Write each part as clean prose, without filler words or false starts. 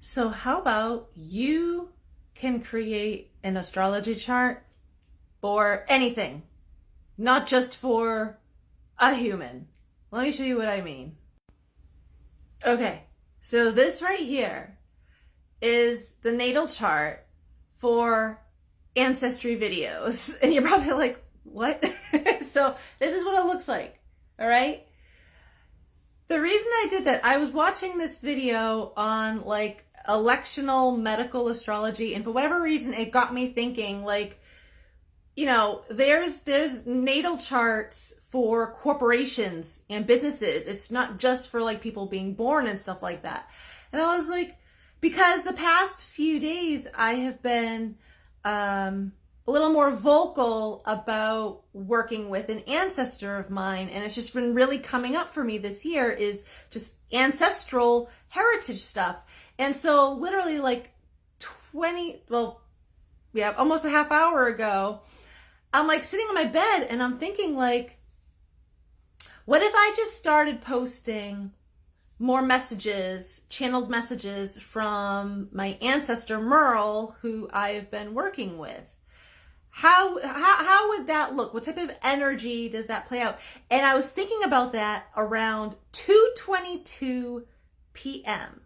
So how about you can create an astrology chart for anything, not just for a human. Let me show you what I mean. Okay, so this right here is the natal chart for Ancestry videos. And you're probably like, what? So this is what it looks like, all right? The reason I did that, I was watching this video on like electional medical astrology, and for whatever reason, it got me thinking like, you know, there's natal charts for corporations and businesses. It's not just for like people being born and stuff like that. And I was like, because the past few days I have been a little more vocal about working with an ancestor of mine, and it's just been really coming up for me this year is just ancestral heritage stuff. And so literally like almost a half hour ago, I'm like sitting on my bed and I'm thinking like, what if I just started posting more messages, channeled messages from my ancestor Merle, who I have been working with? How would that look? What type of energy does that play out? And I was thinking about that around 2:22 p.m.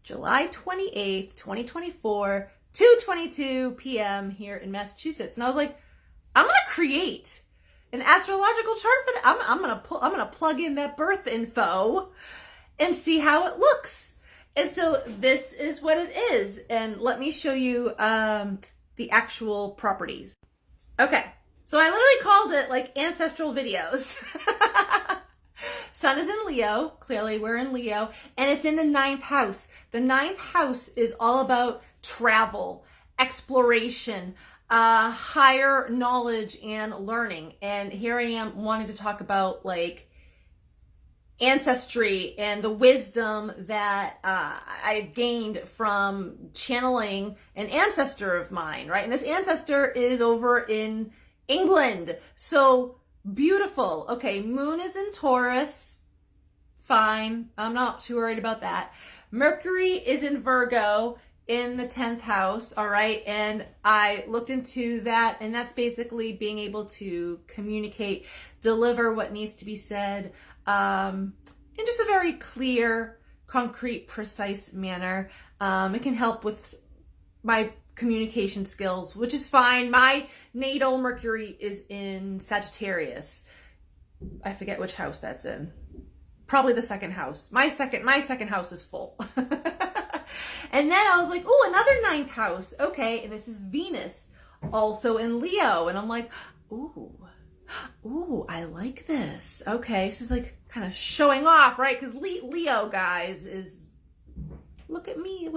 July 28th, 2024, 2:22 p.m. here in Massachusetts. And I was like, I'm going to create an astrological chart for that. I'm going to plug in that birth info and see how it looks. And so this is what it is. And let me show you the actual properties. Okay. So I literally called it like ancestral videos. Sun is in Leo. Clearly we're in Leo, and it's in the 9th house. The 9th house is all about travel, exploration, higher knowledge and learning. And here I am wanting to talk about like ancestry and the wisdom that I gained from channeling an ancestor of mine, right? And this ancestor is over in England. So beautiful. Okay, moon is in Taurus. Fine. I'm not too worried about that. Mercury is in Virgo in the 10th house, all right? And I looked into that, and that's basically being able to communicate, deliver what needs to be said, in just a very clear, concrete, precise manner. It can help with my communication skills, which is fine. My natal Mercury is in Sagittarius. I forget which house that's in. Probably the 2nd house. My second house is full. And then I was like, oh, another 9th house. Okay, and this is Venus, also in Leo. And I'm like, ooh, I like this. Okay, this is like kind of showing off, right? Because Leo, guys, is, look at me. If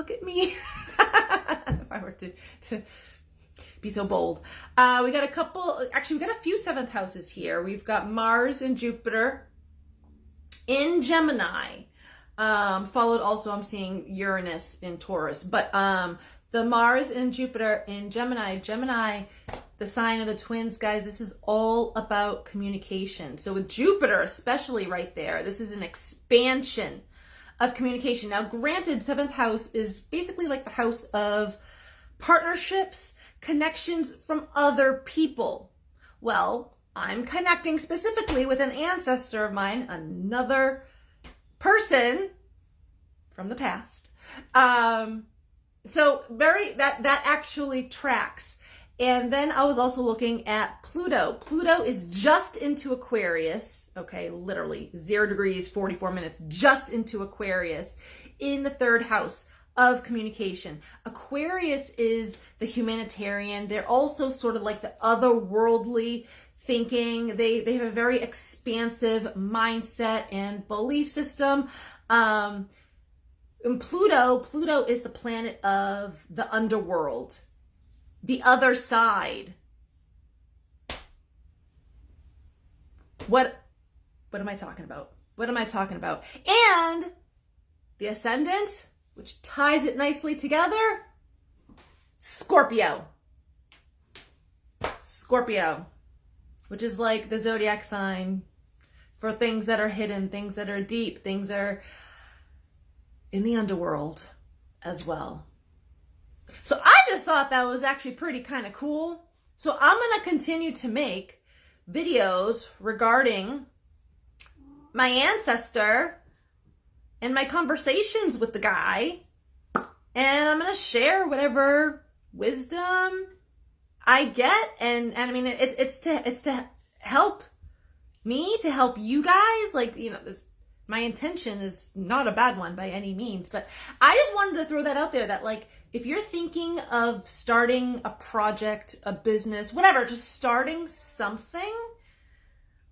I were to be so bold. We got a few 7th houses here. We've got Mars and Jupiter in Gemini. Followed also, I'm seeing Uranus in Taurus. But the Mars and Jupiter in Gemini, the sign of the twins, guys, this is all about communication. So with Jupiter, especially right there, this is an expansion of communication. Now, granted, 7th house is basically like the house of partnerships, connections from other people. Well, I'm connecting specifically with an ancestor of mine, another person from the past. So that actually tracks. And then I was also looking at Pluto. Pluto is just into Aquarius. Okay, literally 0 degrees, 44 minutes, just into Aquarius in the 3rd house of communication. Aquarius is the humanitarian. They're also sort of like the otherworldly thinking. They have a very expansive mindset and belief system. And Pluto is the planet of the underworld, the other side. What am I talking about? And the ascendant, which ties it nicely together, Scorpio, which is like the zodiac sign for things that are hidden, things that are deep, things are in the underworld. as well. So I just thought that was actually pretty kind of cool. So I'm going to continue to make videos regarding my ancestor and my conversations with the guy. And I'm going to share whatever wisdom I get. And I mean, it's to help me, to help you guys. Like, you know, my intention is not a bad one by any means, but I just wanted to throw that out there, that like, if you're thinking of starting a project, a business, whatever, just starting something,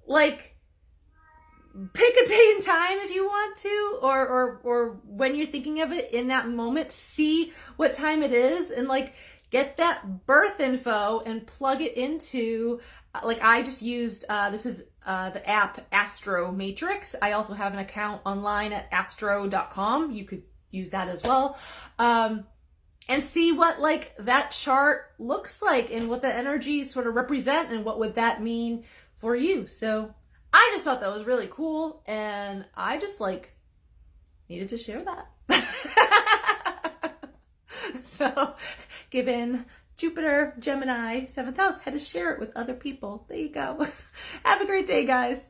like, pick a day and time if you want to, or when you're thinking of it in that moment, see what time it is, and like get that birth info and plug it into, like I just used, this is the app Astro Matrix. I also have an account online at astro.com. You could use that as well. And see what like that chart looks like and what the energies sort of represent and what would that mean for you. So I just thought that was really cool, and I just like needed to share that. So given Jupiter, Gemini, 7th house, had to share it with other people. There you go. Have a great day, guys.